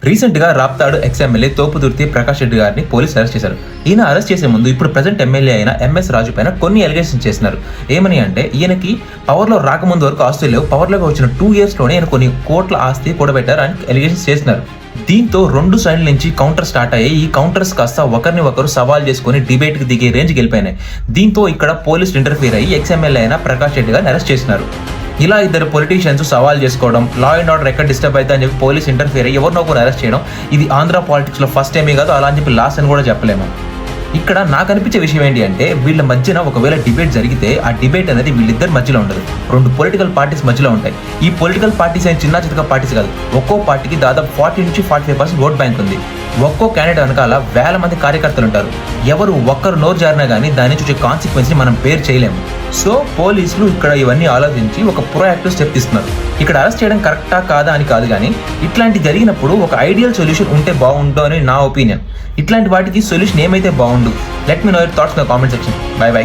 Recent గా Raptadu X-MLA Thopudurthi Prakash Reddy గారిని పోలీసులు అరెస్ట్ చేశారు. ఈయన అరెస్ట్ చేసే ముందు ఇప్పుడు ప్రెజెంట్ ఎమ్మెల్యే అయిన ఎంఎస్ రాజు పైన కొన్ని ఎలిగేషన్స్ చేస్తున్నారు. ఏమని అంటే ఈయనకి పవర్ లో రాకముందు వరకు ఆస్తులు లేవు, పవర్ లోకి వచ్చిన 2 years లోనే ఈయన కొన్ని కోట్ల ఆస్తి కూడబెట్టారు అని ఎలిగేషన్స్ చేస్తున్నారు. దీంతో 2 సైడ్ల నుంచి కౌంటర్ స్టార్ట్ అయ్యి ఈ కౌంటర్స్ కాస్త ఒకరిని ఒకరు సవాల్ చేసుకుని డిబేట్ కి దిగే రేంజ్కి వెళ్ళిపోయినాయి. దీంతో ఇక్కడ పోలీసులు ఇంటర్ఫీర్ అయ్యి ఎక్స్-ఎమ్మెల్యే అయిన ప్రకాష్ రెడ్డి గారిని అరెస్ట్ చేస్తున్నారు. ఇలా ఇద్దరు పొలిటీషియన్స్ సవాల్ చేసుకోవడం, లా అండ్ ఆర్డర్ ఎక్కడ డిస్టర్బ్ అవుతా అని చెప్పి పోలీస్ ఇంటర్ఫియర్ అయ్యి ఎవరినో ఒకరు అరెస్ట్ చేయడం, ఇది ఆంధ్ర పాలిటిక్స్ లో ఫస్ట్ టైమే కాదు, అలా అని చెప్పి లాస్ట్ అని కూడా చెప్పలేము. ఇక్కడ నాకు అనిపించే విషయం ఏంటి అంటే వీళ్ళ మధ్యన ఒకవేళ డిబేట్ జరిగితే ఆ డిబేట్ అనేది వీళ్ళిద్దరి మధ్యలో ఉండదు, 2 పొలిటికల్ పార్టీస్ మధ్యలో ఉంటాయి. ఈ పొలిటికల్ పార్టీస్ అయిన చిన్న చితక పార్టీస్ కాదు, ఒక్కో పార్టీకి దాదాపు 40 నుంచి 45% ఓట్ బ్యాంక్ ఉంది. ఒక్కో క్యాండిడేట్ వెనకాల వేల మంది కార్యకర్తలు ఉంటారు. ఎవరు ఒక్కరు నోరు జారినా కానీ దాని నుంచి వచ్చే కాన్సిక్వెన్స్ ని మనం పేరు చేయలేము. సో పోలీసులు ఇక్కడ ఇవన్నీ ఆలోచించి ఒక ప్రొయాక్టివ్ స్టెప్ తీసుకున్నారు. ఇక్కడ అరెస్ట్ చేయడం కరెక్టా కాదా అని కాదు, కానీ ఇట్లాంటి జరిగినప్పుడు ఒక ఐడియల్ సొల్యూషన్ ఉంటే బాగుండు అని నా ఒపీనియన్. ఇట్లాంటి వాటికి సొల్యూషన్ ఏమైతే బాగుండు. Let me know your thoughts in the comment section. Bye by.